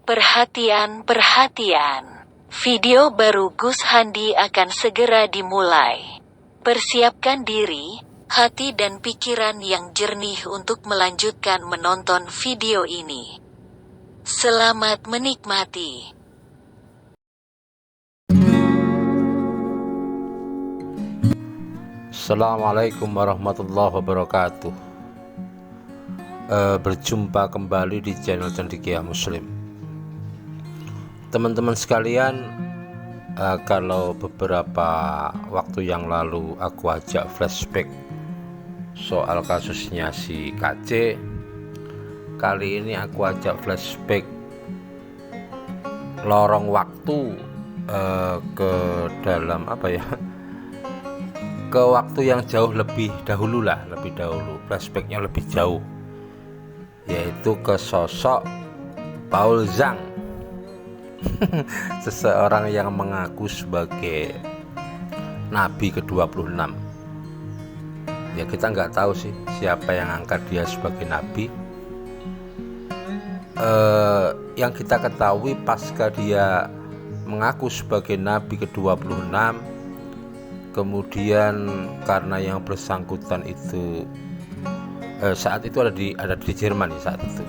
Perhatian, perhatian. Video baru Gus Handi akan segera dimulai. Persiapkan diri, hati dan pikiran yang jernih untuk melanjutkan menonton video ini. Selamat menikmati. Assalamualaikum warahmatullahi wabarakatuh. Berjumpa kembali di channel Cendekia Muslim. Teman-teman sekalian, kalau beberapa waktu yang lalu aku ajak flashback soal kasusnya si KC, kali ini aku ajak flashback lorong waktu ke dalam ke waktu yang jauh lebih dahulu, flashbacknya lebih jauh, yaitu ke sosok Paul Zhang. Seseorang yang mengaku sebagai Nabi ke-26. Ya, kita nggak tahu sih siapa yang angkat dia sebagai Nabi. Yang kita ketahui pasca dia mengaku sebagai Nabi ke-26, kemudian karena yang bersangkutan itu saat itu ada di Jerman saat itu,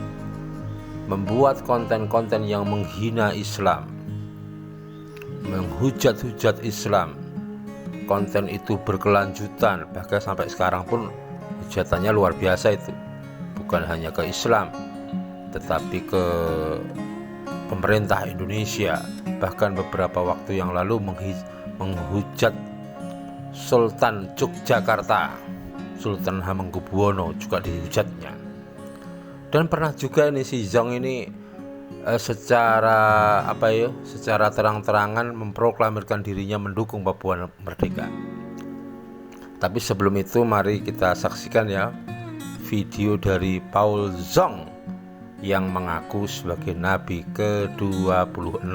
membuat konten-konten yang menghina Islam, menghujat-hujat Islam. Konten itu berkelanjutan, bahkan sampai sekarang pun hujatannya luar biasa itu. Bukan hanya ke Islam, tetapi ke pemerintah Indonesia. Bahkan beberapa waktu yang lalu menghujat Sultan Yogyakarta, Sultan Hamengkubuwono juga dihujatnya. Dan pernah juga ini si Zhang ini secara terang-terangan memproklamirkan dirinya mendukung Papua Merdeka. Tapi sebelum itu mari kita saksikan ya video dari Paul Zhang yang mengaku sebagai Nabi ke-26.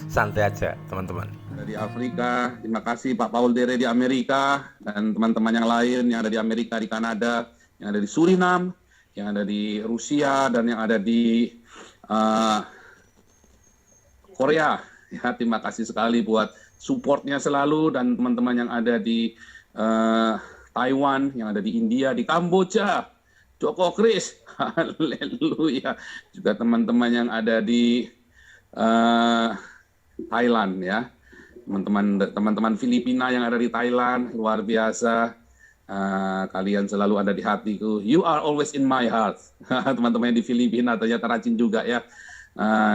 Santai aja teman-teman. Dari Afrika, terima kasih Pak Paul Dere di Amerika, dan teman-teman yang lain yang ada di Amerika, di Kanada, yang ada di Suriname, yang ada di Rusia, dan yang ada di Korea. Ya, terima kasih sekali buat supportnya selalu, dan teman-teman yang ada di Taiwan, yang ada di India, di Kamboja, Joko Kris, haleluya. Juga teman-teman yang ada di Thailand ya. Teman-teman Filipina yang ada di Thailand, luar biasa. Kalian selalu ada di hatiku. You are always in my heart. Teman-teman yang di Filipina ternyata rajin juga ya.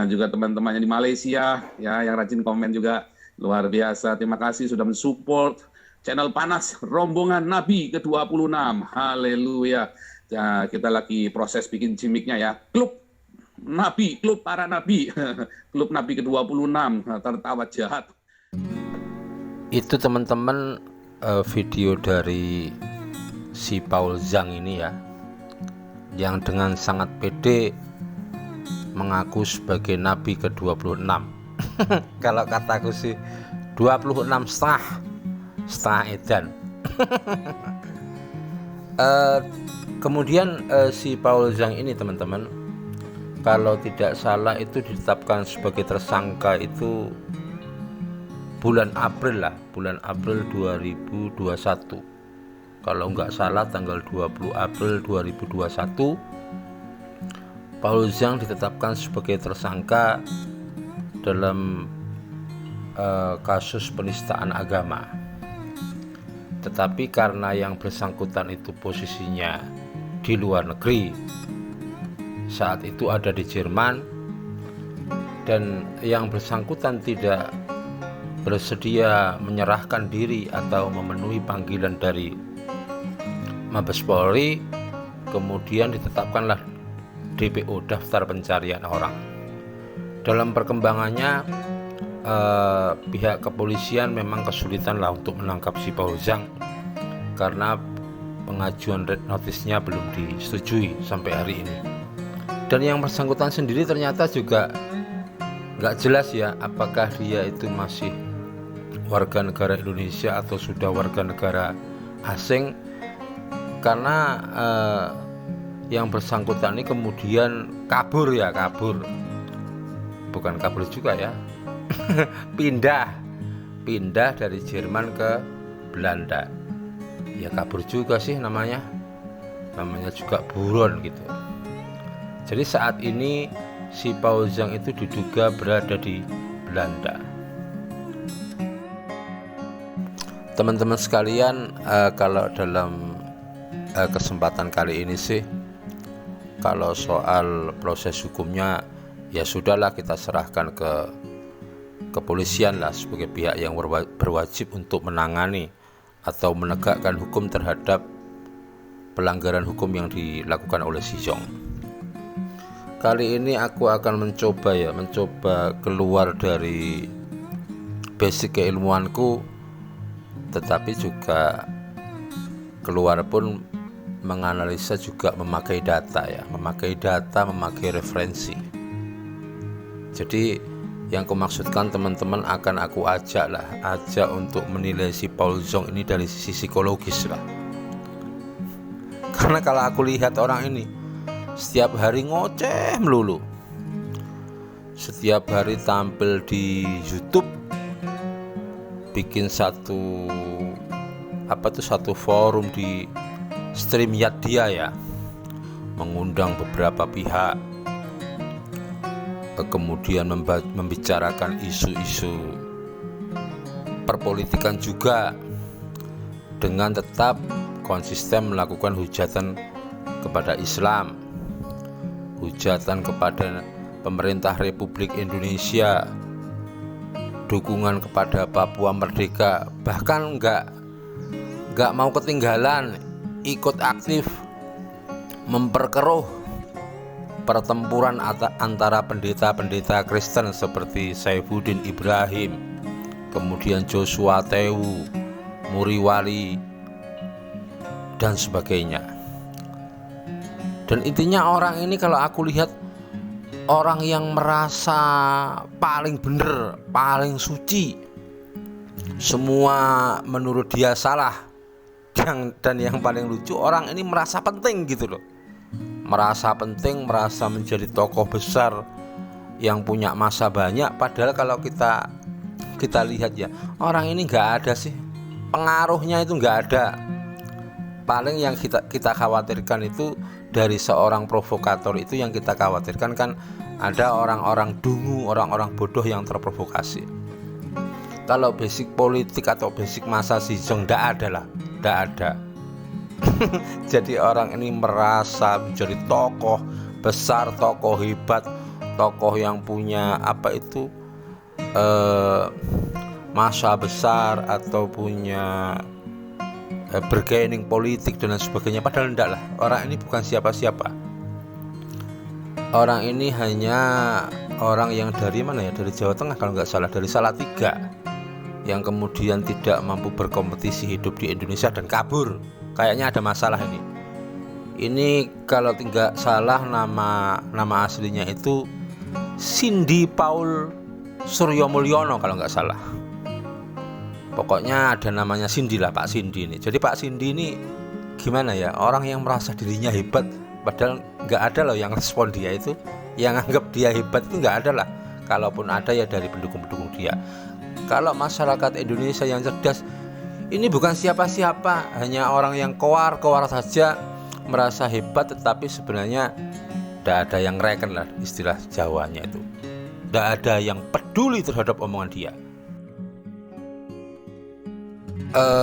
Juga teman-teman yang di Malaysia ya, yang rajin komen juga, luar biasa. Terima kasih sudah mensupport channel Panas Rombongan Nabi ke-26. Haleluya. Ya, kita lagi proses bikin gimmicknya ya. Klub Nabi, klub para nabi. Klub Nabi ke-26, tertawa jahat. Itu teman-teman video dari si Paul Zhang ini ya, yang dengan sangat pede mengaku sebagai Nabi ke-26. Kalau kataku sih 26 setengah edan. Kemudian si Paul Zhang ini teman-teman, kalau tidak salah itu ditetapkan sebagai tersangka itu bulan April 2021. Kalau nggak salah tanggal 20 April 2021 Paul Zhang ditetapkan sebagai tersangka dalam kasus penistaan agama. Tetapi karena yang bersangkutan itu posisinya di luar negeri, saat itu ada di Jerman, dan yang bersangkutan tidak bersedia menyerahkan diri atau memenuhi panggilan dari Mabes Polri, kemudian ditetapkanlah DPO, daftar pencarian orang. Dalam perkembangannya pihak kepolisian memang kesulitanlah untuk menangkap si Paul Zhang karena pengajuan red notice-nya belum disetujui sampai hari ini. Dan yang bersangkutan sendiri ternyata juga nggak jelas ya, apakah dia itu masih warga negara Indonesia atau sudah warga negara asing, karena yang bersangkutan ini kemudian kabur bukan kabur juga ya, pindah dari Jerman ke Belanda. Ya kabur juga sih namanya juga buron gitu. Jadi saat ini si Paul Zhang itu diduga berada di Belanda. Teman-teman sekalian, kalau dalam kesempatan kali ini sih, kalau soal proses hukumnya ya sudahlah, kita serahkan ke kepolisian lah sebagai pihak yang berwajib untuk menangani atau menegakkan hukum terhadap pelanggaran hukum yang dilakukan oleh Xi Zhong. Kali ini aku akan mencoba keluar dari basic keilmuanku, tetapi juga keluar pun menganalisa, juga memakai data, memakai referensi. Jadi yang kumaksudkan teman-teman akan aku ajak untuk menilai si Paul Zhong ini dari sisi psikologis lah. Karena kalau aku lihat orang ini setiap hari ngoceh melulu, setiap hari tampil di YouTube, bikin satu forum di StreamYard dia ya, mengundang beberapa pihak, kemudian membicarakan isu-isu perpolitikan juga, dengan tetap konsisten melakukan hujatan kepada Islam, hujatan kepada pemerintah Republik Indonesia, dukungan kepada Papua Merdeka, bahkan nggak mau ketinggalan ikut aktif memperkeruh pertempuran antara pendeta-pendeta Kristen seperti Saifuddin Ibrahim, kemudian Joshua Tewu, Muriwali, dan sebagainya. Dan intinya orang ini kalau aku lihat orang yang merasa paling benar, paling suci, semua menurut dia salah. Dan yang paling lucu, orang ini merasa penting gitu loh, merasa penting, merasa menjadi tokoh besar yang punya massa banyak. Padahal kalau kita lihat ya, orang ini nggak ada sih pengaruhnya, itu nggak ada. Paling yang kita khawatirkan itu dari seorang provokator, itu yang kita khawatirkan kan ada orang-orang dungu, orang-orang bodoh yang terprovokasi. Kalau basic politik atau basic massa Xi Zhong tidak ada. Jadi orang ini merasa menjadi tokoh besar, tokoh hebat, tokoh yang punya massa besar atau punya bergaining politik dan sebagainya. Padahal enggak lah, orang ini bukan siapa-siapa. Orang ini hanya orang yang dari mana ya, dari Jawa Tengah kalau nggak salah, dari Salatiga, yang kemudian tidak mampu berkompetisi hidup di Indonesia dan kabur. Kayaknya ada masalah ini. Ini kalau tidak salah nama aslinya itu Cindy Paul Suryo Mulyono kalau nggak salah. Pokoknya ada namanya Cindy lah, Pak Cindy ini. Jadi Pak Cindy ini gimana ya, orang yang merasa dirinya hebat, padahal nggak ada loh yang respon dia itu, yang anggap dia hebat itu nggak ada lah. Kalaupun ada ya dari pendukung-pendukung dia. Kalau masyarakat Indonesia yang cerdas, ini bukan siapa-siapa, hanya orang yang kowar saja, merasa hebat, tetapi sebenarnya tidak ada yang reken lah, istilah Jawanya itu. Tidak ada yang peduli terhadap omongan dia.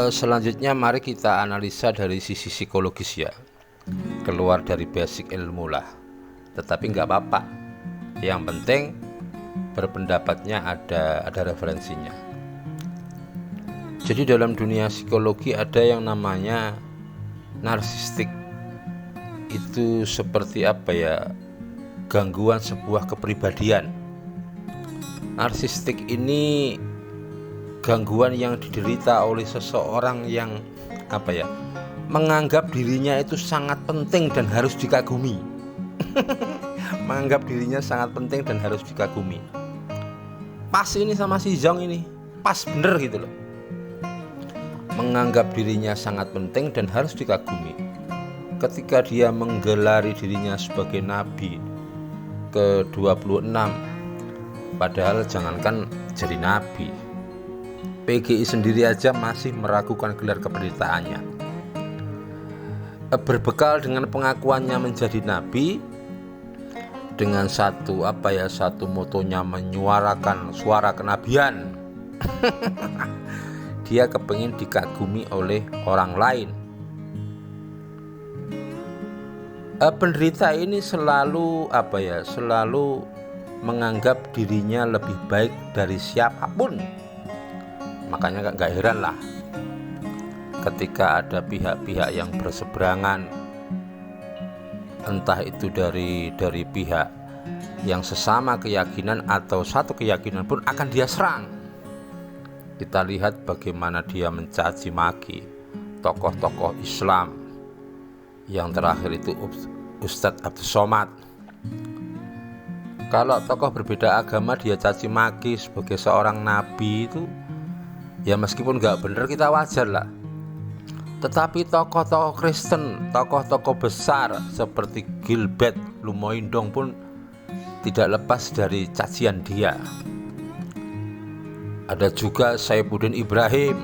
Selanjutnya mari kita analisa dari sisi psikologis ya, keluar dari basic ilmu lah. Tetapi nggak apa-apa, yang penting berpendapatnya ada referensinya. Jadi dalam dunia psikologi ada yang namanya narsistik. Itu seperti gangguan sebuah kepribadian. Narsistik ini gangguan yang diderita oleh seseorang yang menganggap dirinya itu sangat penting dan harus dikagumi. Menganggap dirinya sangat penting dan harus dikagumi. Pas ini sama Xi Zhong ini, pas bener gitu loh. Menganggap dirinya sangat penting dan harus dikagumi. Ketika dia menggelari dirinya sebagai nabi ke-26, Padahal jangankan jadi nabi, PGI sendiri aja masih meragukan gelar kependetaannya. Berbekal dengan pengakuannya menjadi nabi, dengan satu motonya menyuarakan suara kenabian, dia kepingin dikagumi oleh orang lain. Penderita ini selalu menganggap dirinya lebih baik dari siapapun. Makanya gak heran lah ketika ada pihak-pihak yang berseberangan, entah itu dari pihak yang sesama keyakinan atau satu keyakinan pun akan dia serang. Kita lihat bagaimana dia mencaci maki tokoh-tokoh Islam. Yang terakhir itu Ustadz Abdul Somad. Kalau tokoh berbeda agama dia caci maki sebagai seorang nabi itu, ya meskipun gak benar kita wajar lah. Tetapi tokoh-tokoh Kristen, tokoh-tokoh besar seperti Gilbert Lumoindong pun tidak lepas dari cacian dia. Ada juga Saifuddin Ibrahim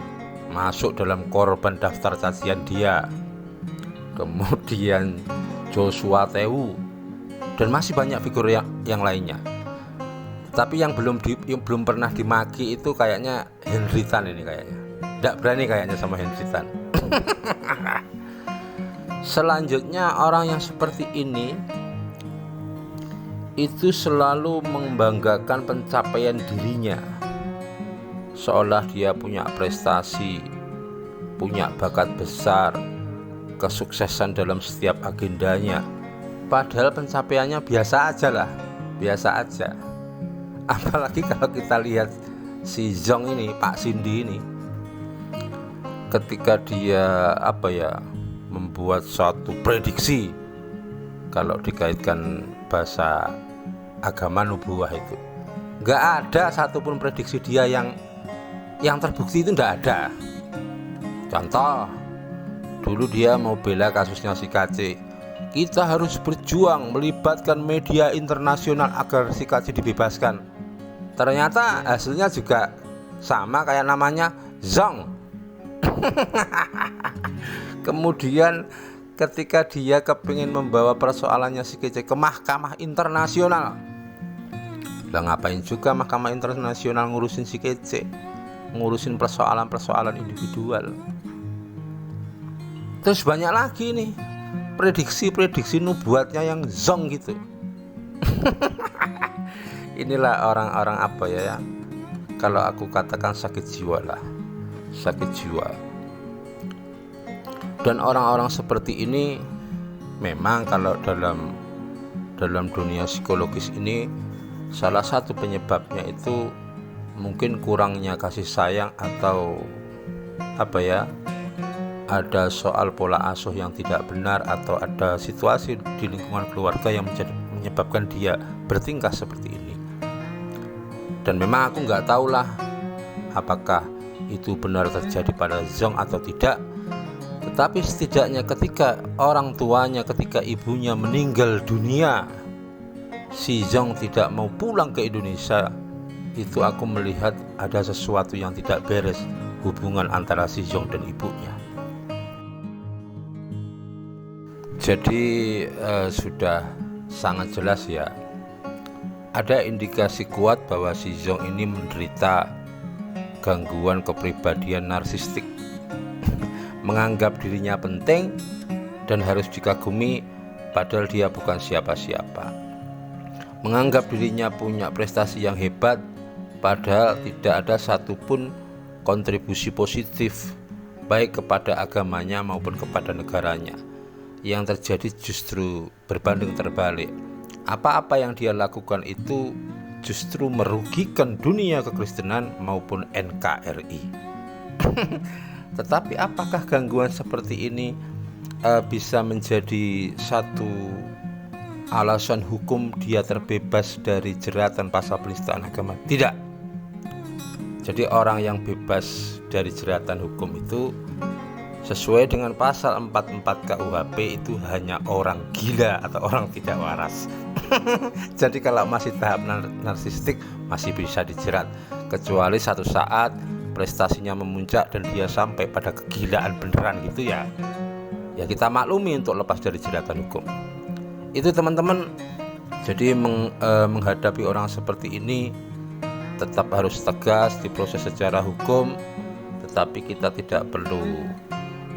masuk dalam korban daftar cacian dia. Kemudian Joshua Tewu dan masih banyak figur yang lainnya. Tapi yang belum pernah dimaki itu kayaknya Henry Tan ini kayaknya. Tidak berani kayaknya sama Henry Tan. Selanjutnya orang yang seperti ini itu selalu membanggakan pencapaian dirinya, seolah dia punya prestasi, punya bakat besar, kesuksesan dalam setiap agendanya. Padahal pencapaiannya biasa aja lah, biasa aja. Apalagi kalau kita lihat si Zong ini, Pak Cindy ini, ketika dia membuat suatu prediksi, kalau dikaitkan bahasa agama nubuwah itu, nggak ada satupun prediksi dia yang terbukti, itu nggak ada. Contoh, dulu dia mau bela kasusnya si KC, kita harus berjuang melibatkan media internasional agar si KC dibebaskan. Ternyata hasilnya juga sama kayak namanya Zong. Kemudian ketika dia kepingin membawa persoalannya si KC ke mahkamah internasional, lah ngapain juga mahkamah internasional ngurusin si KC, ngurusin persoalan-persoalan individual. Terus banyak lagi nih prediksi nubuatnya yang Zong gitu. Inilah orang-orang kalau aku katakan sakit jiwa lah, sakit jiwa. Dan orang-orang seperti ini memang kalau dalam dunia psikologis ini salah satu penyebabnya itu mungkin kurangnya kasih sayang atau ada soal pola asuh yang tidak benar, atau ada situasi di lingkungan keluarga yang menyebabkan dia bertingkah seperti ini. Dan memang aku nggak tahulah apakah itu benar terjadi pada Zong atau tidak. Tetapi setidaknya ketika orang tuanya, ketika ibunya meninggal dunia, si Zong tidak mau pulang ke Indonesia. Itu aku melihat ada sesuatu yang tidak beres hubungan antara si Zong dan ibunya. Jadi sudah sangat jelas ya, ada indikasi kuat bahwa si Zong ini menderita gangguan kepribadian narsistik. Menganggap dirinya penting dan harus dikagumi padahal dia bukan siapa-siapa. Menganggap dirinya punya prestasi yang hebat padahal tidak ada satupun kontribusi positif baik kepada agamanya maupun kepada negaranya. Yang terjadi justru berbanding terbalik. Apa-apa yang dia lakukan itu justru merugikan dunia kekristenan maupun NKRI. Tetapi apakah gangguan seperti ini bisa menjadi satu alasan hukum dia terbebas dari jeratan pasal penistaan agama? Tidak. Jadi orang yang bebas dari jeratan hukum itu sesuai dengan pasal 44 KUHP itu hanya orang gila atau orang tidak waras. Jadi kalau masih tahap narsistik masih bisa dijerat, kecuali satu saat prestasinya memuncak dan dia sampai pada kegilaan beneran gitu ya kita maklumi untuk lepas dari jeratan hukum. Itu teman-teman. Jadi menghadapi orang seperti ini tetap harus tegas diproses secara hukum, tetapi kita tidak perlu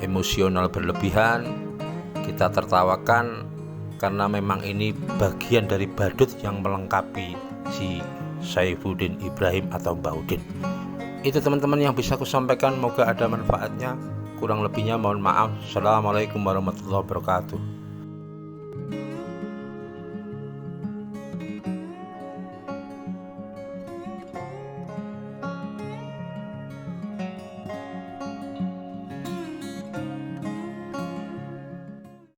emosional berlebihan. Kita tertawakan karena memang ini bagian dari badut yang melengkapi si Saifuddin Ibrahim atau Mbah Udin. Itu teman-teman yang bisa aku sampaikan, moga ada manfaatnya. Kurang lebihnya mohon maaf. Assalamualaikum warahmatullahi wabarakatuh.